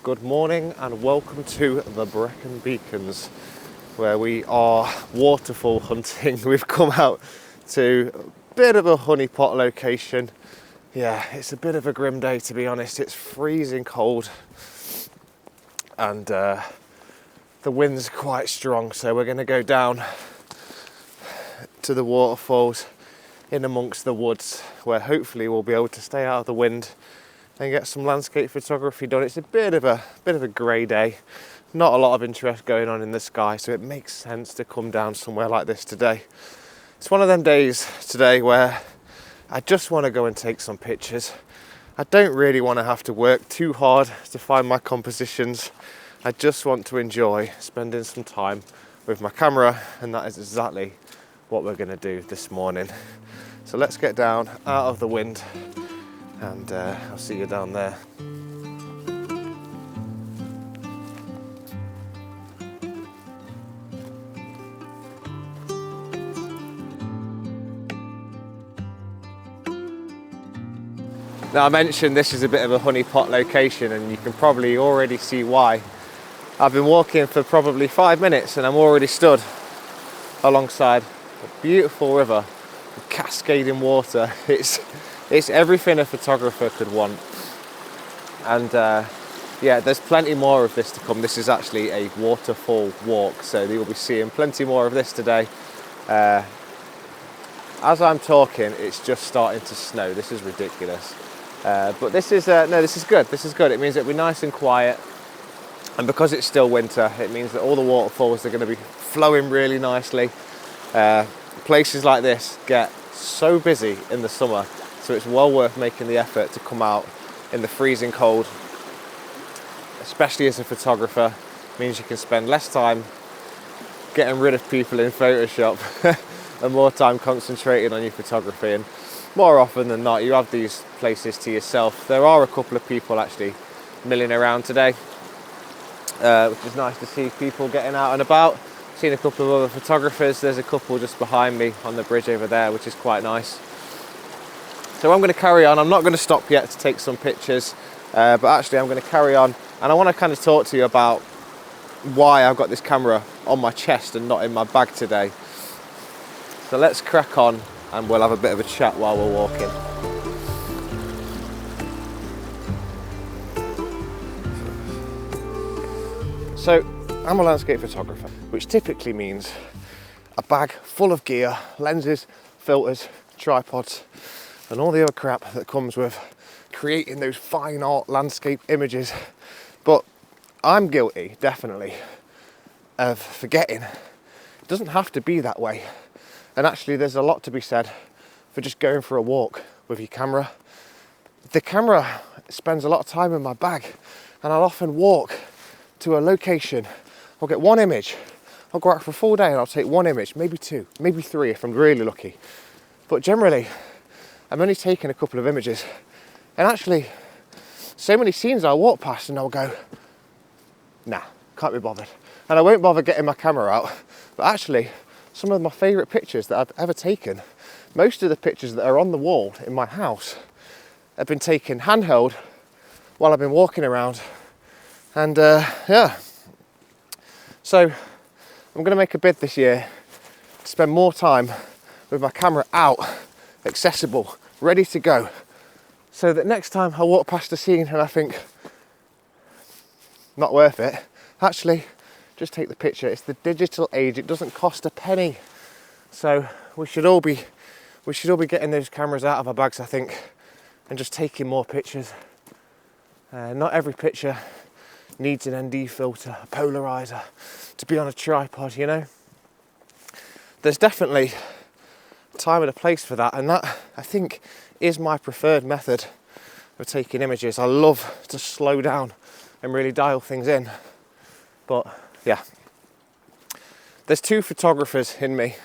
Good morning and welcome to the Brecon Beacons, where we are waterfall hunting. We've come out to a bit of a honeypot location. Yeah, it's a bit of a grim day, to be honest. It's freezing cold and the wind's quite strong, so we're going to go down to the waterfalls in amongst the woods, where hopefully we'll be able to stay out of the wind and get some landscape photography done. It's a bit of a grey day, not a lot of interest going on in the sky, so it makes sense to come down somewhere like this today. It's one of them days today where I just want to go and take some pictures. I don't really want to have to work too hard to find my compositions. I just want to enjoy spending some time with my camera, and that is exactly what we're going to do this morning. So let's get down out of the wind and I'll see you down there. Now, I mentioned this is a bit of a honeypot location, and you can probably already see why. I've been walking for probably 5 minutes and I'm already stood alongside a beautiful river with cascading water. It's everything a photographer could want. And yeah, there's plenty more of this to come. This is actually a waterfall walk, so you'll be seeing plenty more of this today. As I'm talking, it's just starting to snow. This is ridiculous. But this is this is good. This is good. It means it'll be nice and quiet. And because it's still winter, it means that all the waterfalls are going to be flowing really nicely. Places like this get so busy in the summer, so it's well worth making the effort to come out in the freezing cold, especially as a photographer. It means you can spend less time getting rid of people in Photoshop and more time concentrating on your photography. And more often than not, you have these places to yourself. There are a couple of people actually milling around today, which is nice to see people getting out and about. Seen a couple of other photographers. There's a couple just behind me on the bridge over there, which is quite nice. So I'm going to carry on. I'm not going to stop yet to take some pictures, but actually I'm going to carry on, and I want to kind of talk to you about why I've got this camera on my chest and not in my bag today. So let's crack on and we'll have a bit of a chat while we're walking. So I'm a landscape photographer, which typically means a bag full of gear, lenses, filters, tripods, and all the other crap that comes with creating those fine art landscape images. But I'm guilty, definitely, of forgetting it doesn't have to be that way. And actually there's a lot to be said for just going for a walk with your camera. The camera spends a lot of time in my bag, and I'll often walk to a location. I'll get one image. I'll go out for a full day and I'll take one image, maybe two, maybe three if I'm really lucky. But generally, I'm only taking a couple of images. And actually, so many scenes I'll walk past and I'll go, nah, can't be bothered. And I won't bother getting my camera out. But actually, some of my favourite pictures that I've ever taken, most of the pictures that are on the wall in my house have been taken handheld while I've been walking around. And yeah, so I'm going to make a bid this year to spend more time with my camera out, accessible, ready to go, so that next time I walk past a scene and I think, not worth it, actually just take the picture. It's the digital age, it doesn't cost a penny. So we should all be getting those cameras out of our bags, I think, and just taking more pictures. Not every picture needs an ND filter, a polarizer, to be on a tripod, you know. There's definitely a time and a place for that, and that, I think, is my preferred method of taking images. I love to slow down and really dial things in. But yeah, there's two photographers in me,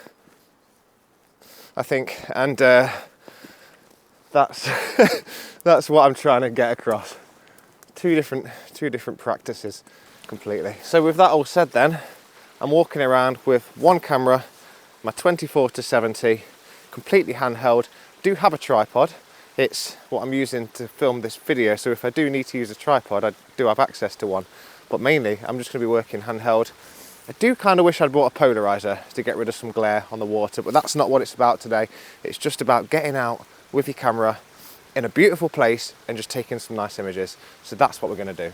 I think, and that's that's what I'm trying to get across. Two different practices completely. So with that all said, then I'm walking around with one camera, my 24-70, completely handheld. Do have a tripod, It's what I'm using to film this video, so if I do need to use a tripod, I do have access to one. But mainly, I'm just going to be working handheld. I do kind of wish I'd brought a polarizer to get rid of some glare on the water, but that's not what it's about today. It's just about getting out with your camera in a beautiful place and just taking some nice images. So that's what we're going to do.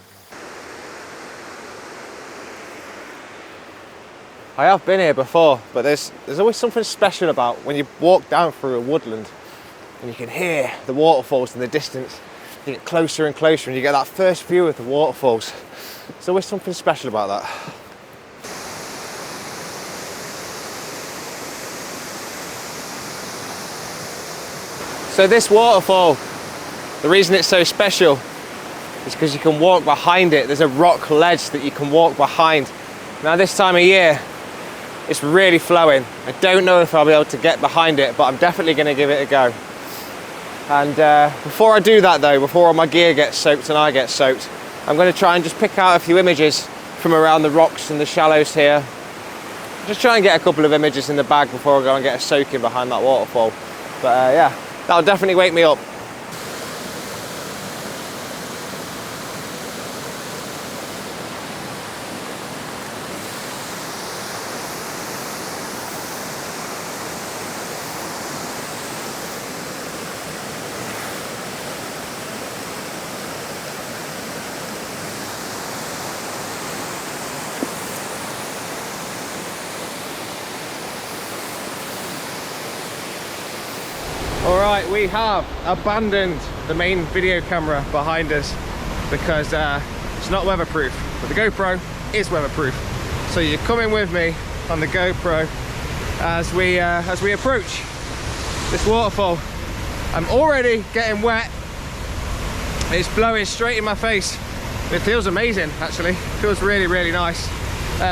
I have been here before, but there's always something special about when you walk down through a woodland and you can hear the waterfalls in the distance. You get closer and closer and you get that first view of the waterfalls. There's always something special about that. So this waterfall, the reason it's so special is because you can walk behind it. There's a rock ledge that you can walk behind. Now this time of year, it's really flowing. I don't know if I'll be able to get behind it, but I'm definitely going to give it a go. And before I do that though, before all my gear gets soaked and I get soaked, I'm going to try and just pick out a few images from around the rocks and the shallows here. Just try and get a couple of images in the bag before I go and get a soaking behind that waterfall. But yeah, that'll definitely wake me up. Alright, we have abandoned the main video camera behind us because it's not weatherproof, but the GoPro is weatherproof. So you're coming with me on the GoPro as we approach this waterfall. I'm already getting wet. It's blowing straight in my face. It feels amazing, actually. It feels really, really nice.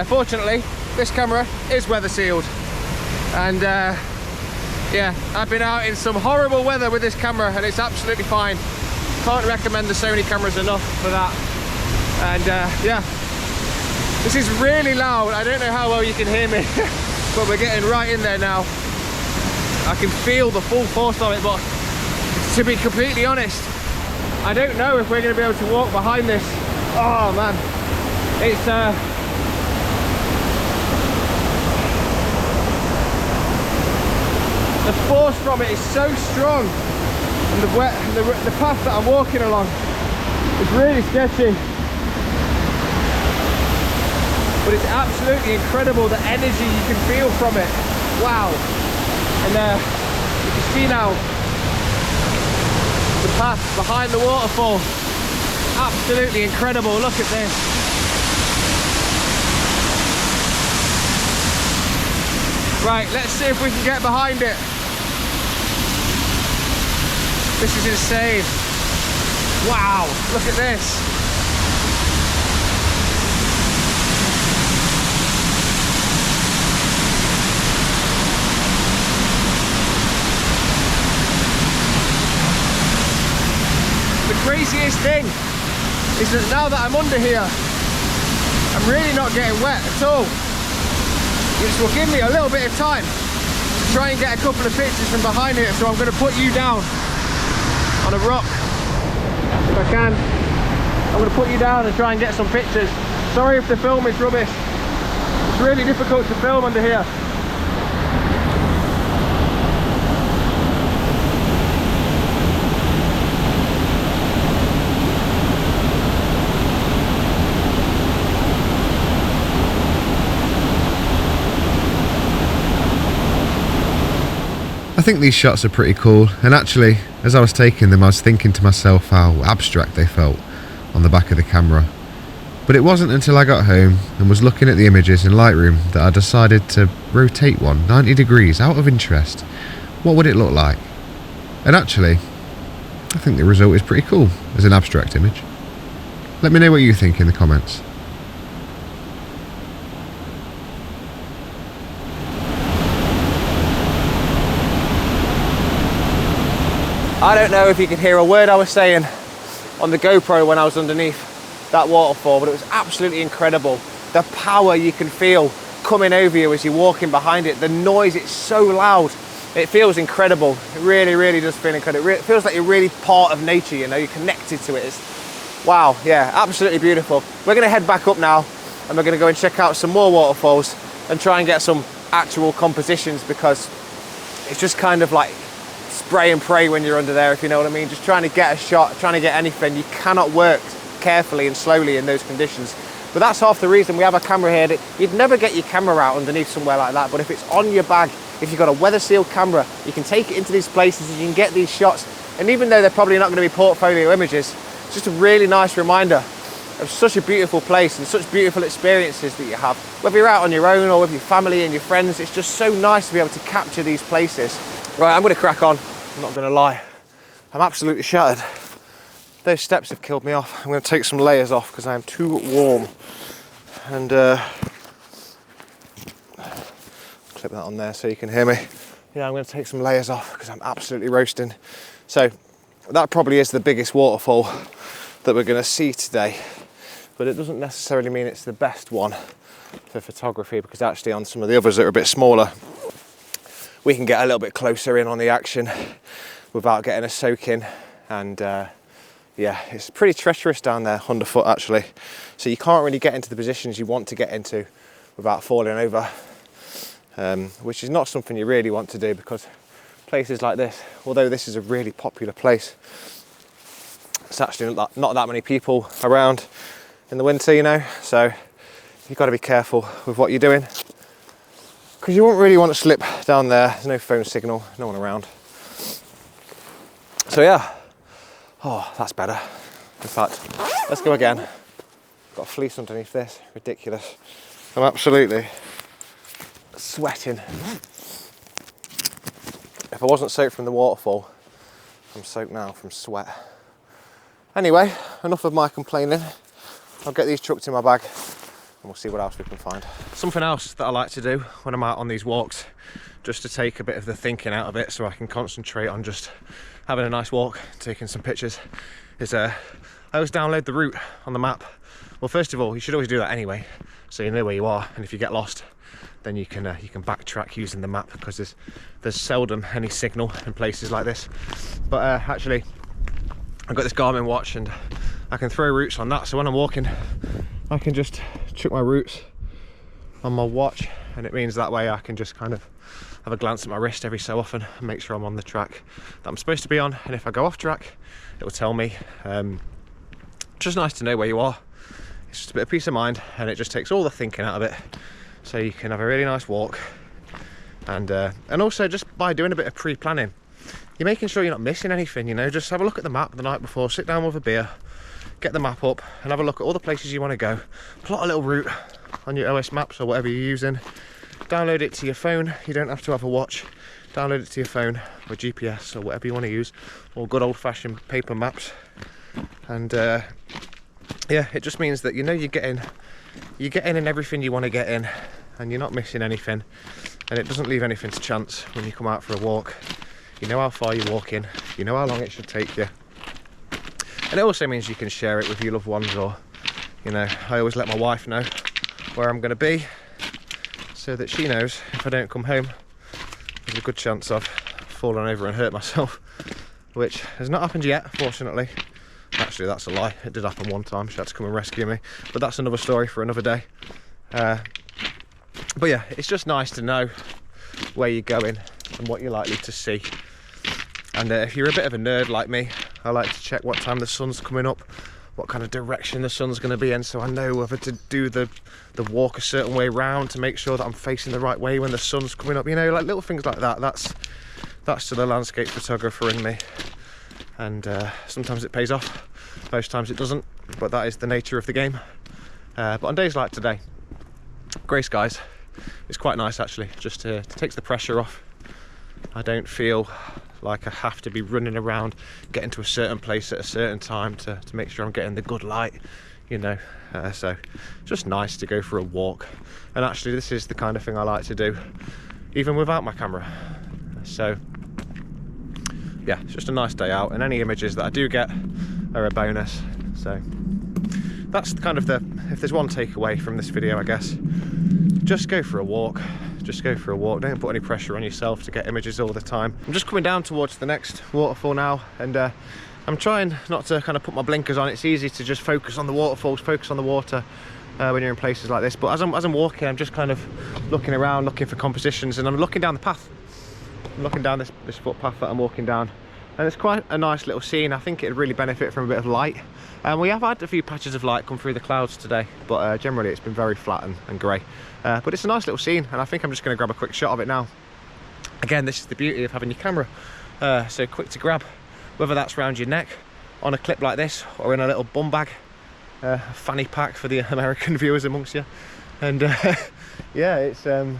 Fortunately, this camera is weather sealed, and yeah, I've been out in some horrible weather with this camera and it's absolutely fine. Can't recommend the Sony cameras enough for that. And yeah, this is really loud. I don't know how well you can hear me, but we're getting right in there now. I can feel the full force of it, but to be completely honest, I don't know if we're going to be able to walk behind this. Oh man, it's the force from it is so strong, and the path that I'm walking along is really sketchy. But it's absolutely incredible the energy you can feel from it. Wow. And you can see now the path behind the waterfall. Absolutely incredible. Look at this. Right, let's see if we can get behind it. This is insane. Wow, look at this. The craziest thing is that now that I'm under here, I'm really not getting wet at all. Which will give me a little bit of time to try and get a couple of pictures from behind here. So I'm going to put you down on a rock if I can. I'm going to put you down and try and get some pictures. Sorry if the film is rubbish. It's really difficult to film under here. I think these shots are pretty cool, and actually, as I was taking them, I was thinking to myself how abstract they felt on the back of the camera. But it wasn't until I got home and was looking at the images in Lightroom that I decided to rotate one 90 degrees out of interest. What would it look like? And actually, I think the result is pretty cool as an abstract image. Let me know what you think in the comments. I don't know if you could hear a word I was saying on the GoPro when I was underneath that waterfall, but it was absolutely incredible. The power you can feel coming over you as you're walking behind it, the noise, it's so loud. It feels incredible. It really, really does feel incredible. It feels like you're really part of nature, you know, you're connected to it. It's, wow, yeah, absolutely beautiful. We're gonna head back up now and we're gonna go and check out some more waterfalls and try and get some actual compositions, because it's just kind of like spray and pray when you're under there, if you know what I mean. Just trying to get a shot, trying to get anything. You cannot work carefully and slowly in those conditions. But that's half the reason we have a camera here. You'd never get your camera out underneath somewhere like that, but if it's on your bag, if you've got a weather sealed camera, you can take it into these places and you can get these shots. And even though they're probably not going to be portfolio images, it's just a really nice reminder of such a beautiful place and such beautiful experiences that you have. Whether you're out on your own or with your family and your friends, it's just so nice to be able to capture these places. Right, I'm going to crack on. I'm not going to lie. I'm absolutely shattered. Those steps have killed me off. I'm going to take some layers off because I am too warm. And clip that on there so you can hear me. Yeah, I'm going to take some layers off because I'm absolutely roasting. So that probably is the biggest waterfall that we're going to see today, but it doesn't necessarily mean it's the best one for photography, because actually on some of the others that are a bit smaller, we can get a little bit closer in on the action without getting a soak in. And yeah, it's pretty treacherous down there underfoot actually, so you can't really get into the positions you want to get into without falling over, which is not something you really want to do, because places like this, although this is a really popular place, it's actually not that many people around in the winter, you know, so you've got to be careful with what you're doing, because you won't really want to slip down there. There's no phone signal, no one around. So yeah, oh, that's better. In fact, let's go again. Got a fleece underneath this, ridiculous. I'm absolutely sweating. If I wasn't soaked from the waterfall, I'm soaked now from sweat. Anyway, enough of my complaining. I'll get these chucked in my bag and we'll see what else we can find. Something else that I like to do when I'm out on these walks, just to take a bit of the thinking out of it so I can concentrate on just having a nice walk, taking some pictures, is I always download the route on the map. Well, first of all, you should always do that anyway, so you know where you are, and if you get lost, then you can backtrack using the map, because there's seldom any signal in places like this. But actually, I've got this Garmin watch and I can throw routes on that, so when I'm walking I can just chuck my routes on my watch, and it means that way I can just kind of have a glance at my wrist every so often and make sure I'm on the track that I'm supposed to be on. And if I go off track, it will tell me. Just nice to know where you are. It's just a bit of peace of mind, and it just takes all the thinking out of it, so you can have a really nice walk. And also, just by doing a bit of pre-planning, you're making sure you're not missing anything, you know. Just have a look at the map the night before, sit down with a beer, get the map up and have a look at all the places you want to go, plot a little route on your OS maps or whatever you're using, download it to your phone. You don't have to have a watch, download it to your phone or GPS or whatever you want to use, or good old-fashioned paper maps. And yeah, it just means that you know you're getting in everything you want to get in, and you're not missing anything, and it doesn't leave anything to chance when you come out for a walk. You know how far you're walking, you know how long it should take you, and it also means you can share it with your loved ones, or, you know, I always let my wife know where I'm going to be, so that she knows if I don't come home, there's a good chance I've fallen over and hurt myself, which has not happened yet, fortunately. Actually, that's a lie, it did happen one time. She had to come and rescue me, but that's another story for another day. But yeah, it's just nice to know where you're going and what you're likely to see. And if you're a bit of a nerd like me, I like to check what time the sun's coming up, what kind of direction the sun's going to be in, so I know whether to do the walk a certain way round to make sure that I'm facing the right way when the sun's coming up, you know, like little things like that. That's to the landscape photographer in me. And sometimes it pays off, most times it doesn't, but that is the nature of the game. But on days like today, grey skies, it's quite nice actually, just takes the pressure off. I don't feel like I have to be running around, getting to a certain place at a certain time to make sure I'm getting the good light, you know. So it's just nice to go for a walk. And actually this is the kind of thing I like to do even without my camera. So yeah, it's just a nice day out, and any images that I do get are a bonus. So that's kind of if there's one takeaway from this video, I guess, just go for a walk, just go for a walk. Don't put any pressure on yourself to get images all the time. I'm just coming down towards the next waterfall now, and I'm trying not to kind of put my blinkers on. It's easy to just focus on the waterfalls, focus on the water when you're in places like this. But as I'm walking, I'm just kind of looking around, looking for compositions, and I'm looking down the path. I'm looking down this footpath that I'm walking down, and it's quite a nice little scene. I think it'd really benefit from a bit of light. We have had a few patches of light come through the clouds today, but generally it's been very flat and grey. But it's a nice little scene, and I think I'm just going to grab a quick shot of it now. Again, this is the beauty of having your camera so quick to grab, whether that's around your neck on a clip like this or in a little bum bag, fanny pack for the American viewers amongst you. And yeah, it's God,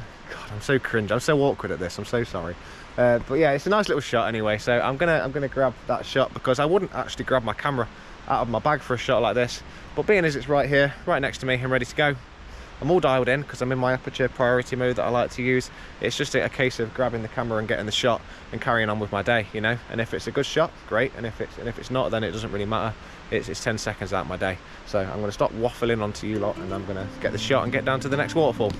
I'm so cringe, I'm so awkward at this, I'm so sorry. But yeah, it's a nice little shot anyway, so I'm gonna grab that shot, because I wouldn't actually grab my camera out of my bag for a shot like this, but being as it's right here, right next to me, I'm ready to go. I'm all dialed in because I'm in my aperture priority mode that I like to use. It's just a case of grabbing the camera and getting the shot and carrying on with my day, you know. And if it's a good shot, great, and if it's not, then it doesn't really matter. It's 10 seconds out of my day. So I'm going to stop waffling onto you lot, and I'm going to get the shot and get down to the next waterfall.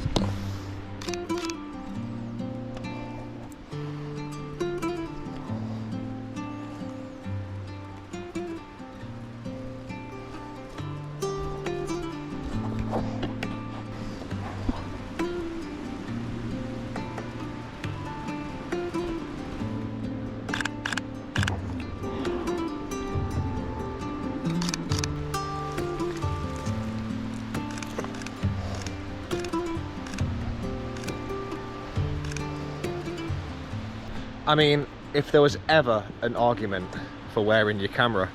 I mean, if there was ever an argument for wearing your camera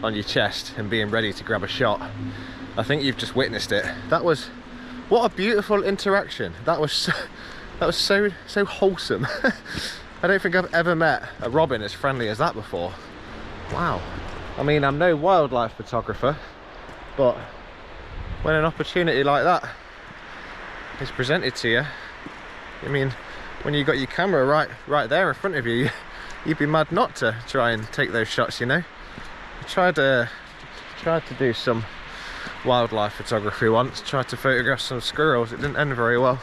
on your chest and being ready to grab a shot, I think you've just witnessed it. What a beautiful interaction. That was so wholesome. I don't think I've ever met a robin as friendly as that before. Wow. I mean, I'm no wildlife photographer, but when an opportunity like that is presented to you, I mean, when you got your camera right there in front of you, you'd be mad not to try and take those shots, you know. I tried to do some wildlife photography once, tried to photograph some squirrels. It didn't end very well,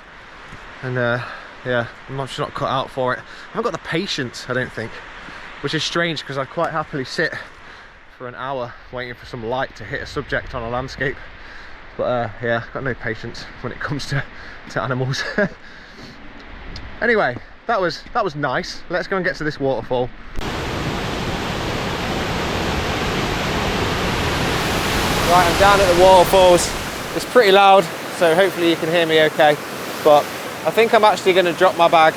and yeah, I'm just not cut out for it. I haven't got the patience, I don't think, which is strange, because I'd quite happily sit for an hour waiting for some light to hit a subject on a landscape. But yeah, got no patience when it comes to animals. Anyway, that was nice. Let's go and get to this waterfall. Right, I'm down at the waterfalls. It's pretty loud, so hopefully you can hear me okay. But I think I'm actually going to drop my bag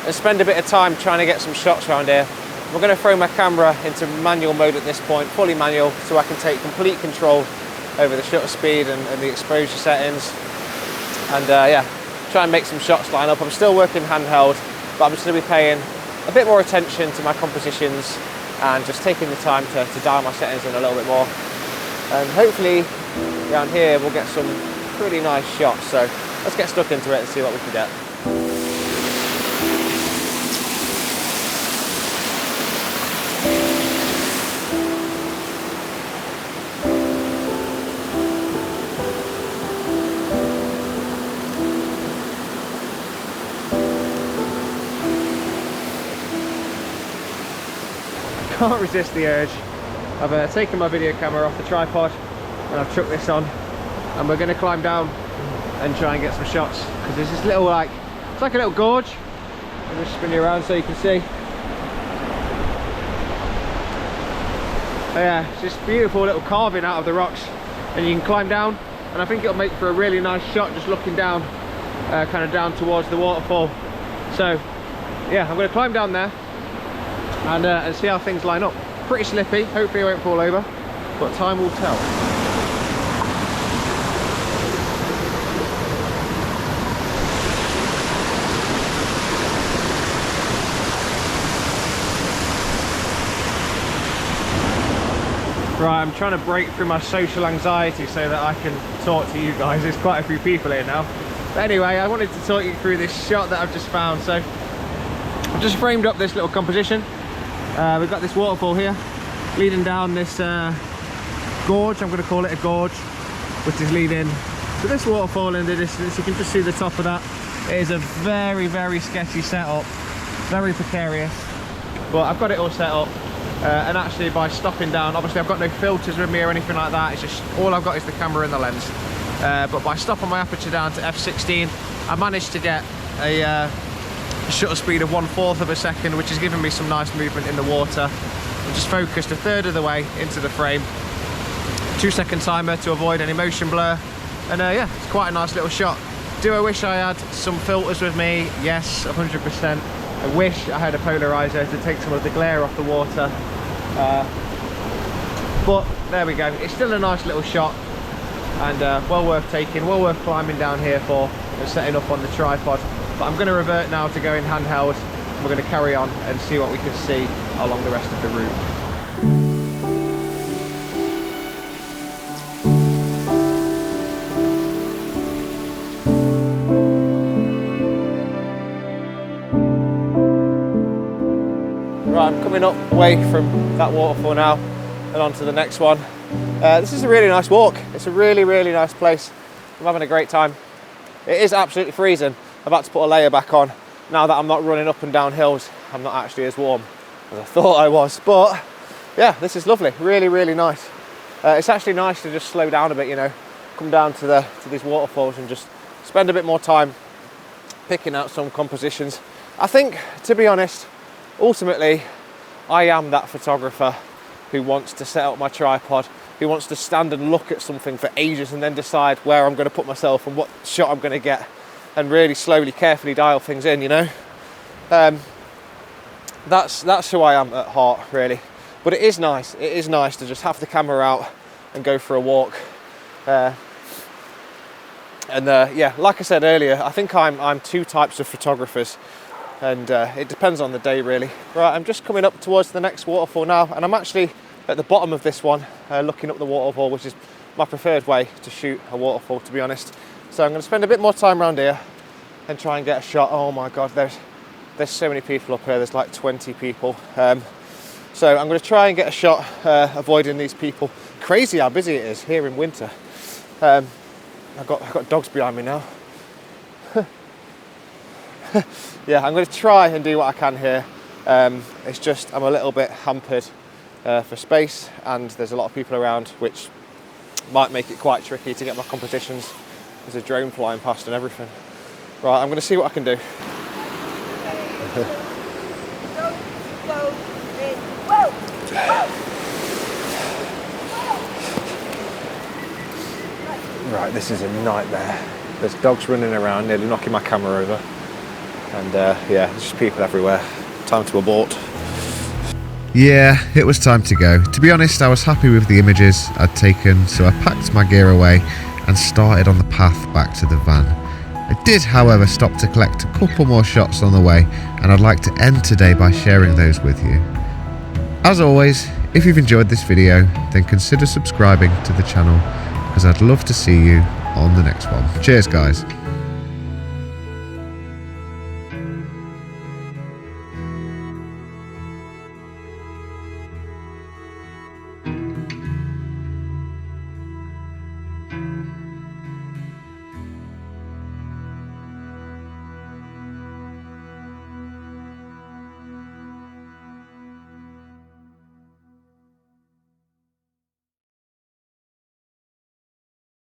and spend a bit of time trying to get some shots around here. We're going to throw my camera into manual mode at this point, fully manual, so I can take complete control over the shutter speed and the exposure settings. And yeah, try and make some shots line up. I'm still working handheld, but I'm just going to be paying a bit more attention to my compositions and just taking the time to dial my settings in a little bit more. And hopefully around here we'll get some pretty nice shots. So let's get stuck into it and see what we can get. Can't resist the urge. I've taken my video camera off the tripod and I've chucked this on, and we're going to climb down and try and get some shots, because there's this little, it's like a little gorge. I'll just spin you around so you can see. So yeah, it's this beautiful little carving out of the rocks, and you can climb down, and I think it'll make for a really nice shot just looking down, kind of down towards the waterfall. So yeah, I'm going to climb down there and see how things line up. Pretty slippy, hopefully I won't fall over, but time will tell. Right, I'm trying to break through my social anxiety so that I can talk to you guys. There's quite a few people here now. But anyway, I wanted to talk you through this shot that I've just found. So I've just framed up this little composition. We've got this waterfall here leading down this gorge. I'm going to call it a gorge, which is leading to this waterfall in the distance. You can just see the top of that. It is a very, very sketchy setup, very precarious, but I've got it all set up. And actually by stopping down, obviously I've got no filters with me or anything like that, it's just all I've got is the camera and the lens. But by stopping my aperture down to f16, I managed to get a shutter speed of 1/4 of a second, which is giving me some nice movement in the water. I'm just focused 1/3 of the way into the frame. 2-second timer to avoid any motion blur. And yeah, it's quite a nice little shot. Do I wish I had some filters with me? Yes, 100%. I wish I had a polarizer to take some of the glare off the water. But there we go. It's still a nice little shot, and well worth taking, well worth climbing down here for and setting up on the tripod. But I'm going to revert now to going handheld. We're going to carry on and see what we can see along the rest of the route. Right, I'm coming up away from that waterfall now and on to the next one. This is a really nice walk. It's a really, really nice place. I'm having a great time. It is absolutely freezing. I've had to put a layer back on. Now that I'm not running up and down hills, I'm not actually as warm as I thought I was. But yeah, this is lovely. Really, really nice. It's actually nice to just slow down a bit, you know, come down to these waterfalls and just spend a bit more time picking out some compositions. I think, to be honest, ultimately, I am that photographer who wants to set up my tripod, who wants to stand and look at something for ages and then decide where I'm going to put myself and what shot I'm going to get, and really slowly, carefully dial things in, you know. That's who I am at heart, really. But it is nice. It is nice to just have the camera out and go for a walk. Yeah, like I said earlier, I think I'm two types of photographers. And it depends on the day, really. Right, I'm just coming up towards the next waterfall now, and I'm actually at the bottom of this one, looking up the waterfall, which is my preferred way to shoot a waterfall, to be honest. So I'm going to spend a bit more time around here and try and get a shot. Oh my god, there's so many people up here. There's like 20 people. So I'm going to try and get a shot, avoiding these people. Crazy how busy it is here in winter. I've got dogs behind me now. Yeah, I'm going to try and do what I can here. It's just I'm a little bit hampered for space, and there's a lot of people around, which might make it quite tricky to get my compositions. There's a drone flying past and everything. Right, I'm going to see what I can do. Right, this is a nightmare. There's dogs running around, nearly knocking my camera over. And yeah, there's just people everywhere. Time to abort. Yeah, it was time to go. To be honest, I was happy with the images I'd taken, so I packed my gear away and started on the path back to the van. I did, however, stop to collect a couple more shots on the way, and I'd like to end today by sharing those with you. As always, if you've enjoyed this video, then consider subscribing to the channel, because I'd love to see you on the next one. Cheers, guys.